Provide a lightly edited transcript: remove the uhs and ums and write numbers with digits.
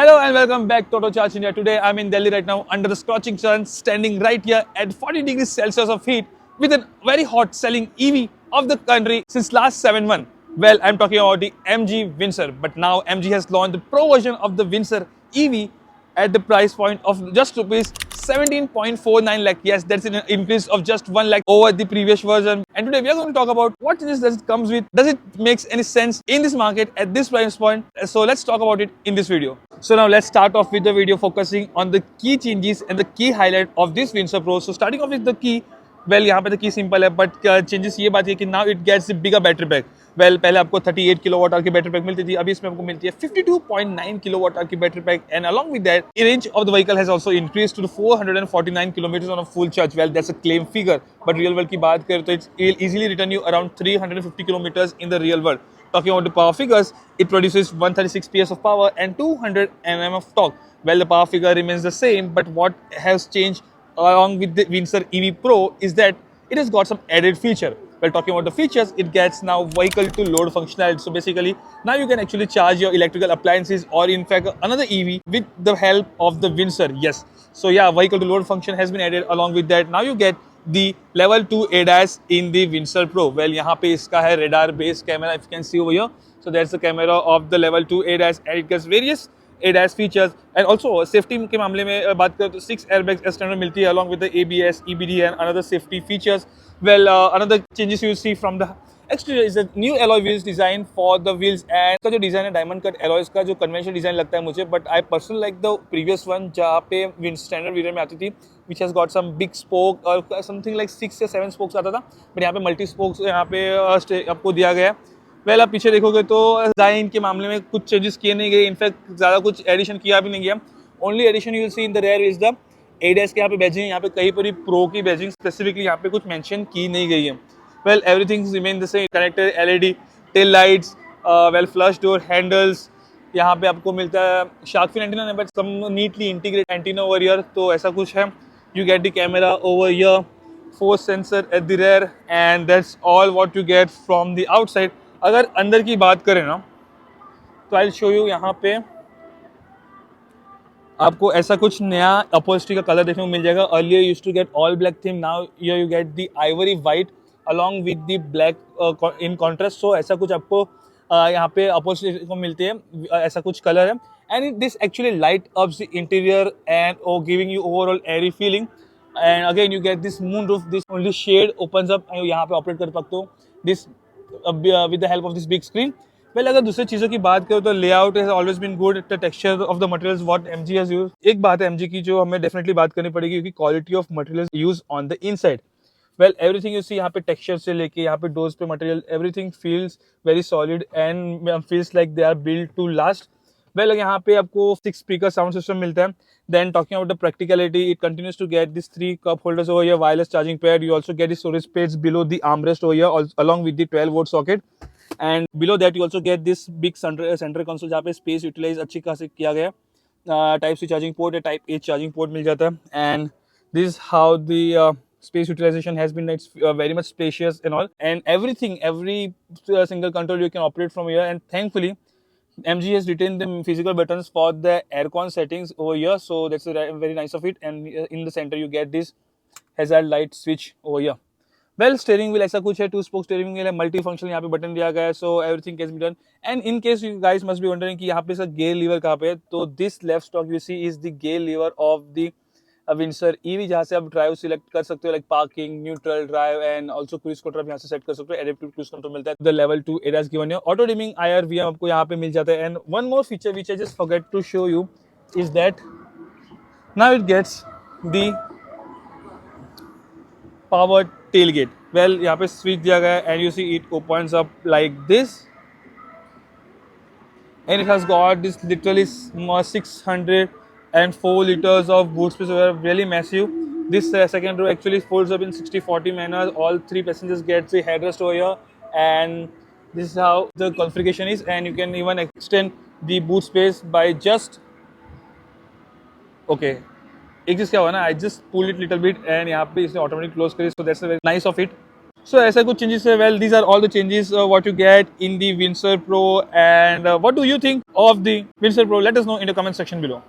Hello and welcome back to Auto Charge India. Today I'm in Delhi right now under the scorching sun, standing right here at 40 degrees Celsius of heat with a very hot selling EV of the country since last 7 months. Well, I'm talking about the MG Windsor, but now MG has launched the Pro version of the Windsor EV at the price point of just rupees 17.49 lakh. Yes, that's an increase of just 1 lakh over the previous version. And today we are going to talk about what changes does it comes with. Does it makes any sense in this market at this price point? So let's talk about it in this video. So now let's start off with the video focusing on the key changes and the key highlight of this Windsor Pro. So starting off with the key, well यहाँ पे तो की simple है but changes ये बात है कि now it gets bigger battery pack. Well पहले आपको 38 किलोवाट आवर की बैटरी पैक मिलती थी, अभी इसमें आपको मिलती है 52.9 किलोवाट आवर की battery pack. And along with that range of the vehicle has also increased to 449 kilometres on a full charge. Well that's a claim figure but real world की बात करें तो it's easily return you around 350 kilometres in the real world. Talking about the power figures, it produces 136 PS of power and 200 Nm of torque. Well, the power figure remains the same, but what has changed along with the Windsor EV Pro is that it has got some added feature. Well, talking about the features, it gets now vehicle to load functionality. So basically, now you can actually charge your electrical appliances or in fact another EV with the help of the Windsor. Yes. So yeah, vehicle to load function has been added along with that. Now you get the level 2 ADAS in the Windsor Pro. Well, यहाँ पे इसका है radar based camera, if you can see over here. So that's the camera of the level 2 ADAS and it gets various ADAS features. And also safety के मामले में बात करें तो 6 airbags standard मिलती है along with the ABS, EBD and another safety features. Well, another changes you see from the exterior is a new alloy wheels design for the wheels. And इसका जो डिज़ाइन है डायमंड कट alloys का जो conventional design लगता है मुझे, but I personally like the previous one जहाँ पे विंड स्टैंडर्ड वेरिएंट में आती थी which has got some big spoke और something like 6 या 7 spokes आता था, बट यहाँ पे मल्टी स्पोक्स यहाँ पे आपको दिया गया है. वेल आप पीछे देखोगे तो डिज़ाइन के मामले में कुछ चेंजेस किए नहीं गए, इनफैक्ट ज़्यादा कुछ एडिशन किया भी नहीं गया. Only addition you will see in the rear is the ADAS के यहाँ पे बैजिंग, यहाँ पे कहीं पर ही प्रो की बैजिंग स्पेसिफिकली यहाँ पे कुछ मेंशन की नहीं गई है. Well everything remain the same. Connected LED tail lights, well flush door handles, यहाँ पे आपको मिलता है shark fin antenna but some neatly integrate antenna over here, तो ऐसा कुछ है. You get the camera over here, force sensor at the rear and that's all what you get from the outside. अगर अंदर की बात करें ना तो I'll show you. यहाँ पे आपको ऐसा कुछ नया अपहोल्स्ट्री का कलर देखने को मिल जाएगा. Earlier you used to get all black theme, now here you get the ivory white along with the black in contrast. So ऐसा कुछ आपको यहाँ पे अपहोल्स्ट्री को मिलती है, ऐसा कुछ कलर है. And this actually light up the interior and giving you overall airy feeling. And again you get this moon roof, this only shade opens up and यहाँ पे ऑपरेट कर सकते हो this with the help of this big screen. Well, अगर दूसरी चीज़ों की बात करें तो layout has always been good. The texture of the materials what MG has used. एक बात है MG की जो हमें definitely बात करनी पड़ेगी क्योंकि quality of materials used on the inside. Well, everything you see यहाँ पे texture से लेके यहाँ पे doors पे material, everything feels very solid and feels like they are built to last. Well, यहाँ पे आपको 6 speaker sound system मिलता है. Then talking about the practicality, it continues to get these 3 cup holders over here, wireless charging pad. You also get the storage space below the armrest over here, along with the 12-volt socket. And below that, you also get this big center console जहाँ पे space utilize अच्छी खासी किया गया. Type C charging port या Type A charging port मिल जाता है. And this is how the space utilization has been. It's very much spacious and all. And everything, every single control you can operate from here. And thankfully, MG has retained the physical buttons for the aircon settings over here, so that's very nice of it. And in the center you get this hazard light switch over here. Well, steering wheel ऐसा कुछ है, 2-spoke steering wheel है, multi function यहाँ पे button दिया गया है, so everything can be done. And in case you guys must be wondering कि यहाँ पे इसका gear lever कहाँ पे है, तो this left stock you see is the gear lever of the Windsor EV, जहाँ से आप ड्राइव सिलेक्ट कर सकते हो, like parking, neutral drive and also cruise control आप यहाँ से सेट कर सकते हो. एडेप्टिव क्रूज कंट्रोल मिलता है. द लेवल 2 ADAS गिवन है. ऑटो डिमिंग IR/VM आपको यहाँ पे मिल जाता है. And one more feature which I just forget to show you is that now it gets the power tailgate. Well यहाँ पे स्विच दिया गया है and you see it opens up like this and it has got this literally 604 liters of boot space, really massive. This second row actually folds up in 60-40 manner. All 3 passengers get the headrest over here, and this is how the configuration is. And you can even extend the boot space by just okay. एक चीज़ क्या हुआ ना, I just pulled it little bit and यहाँ पे इसने automatic close करी, so that's very nice of it. So ऐसा कुछ changes है. Well, these are all the changes what you get in the Windsor Pro. And what do you think of the Windsor Pro? Let us know in the comment section below.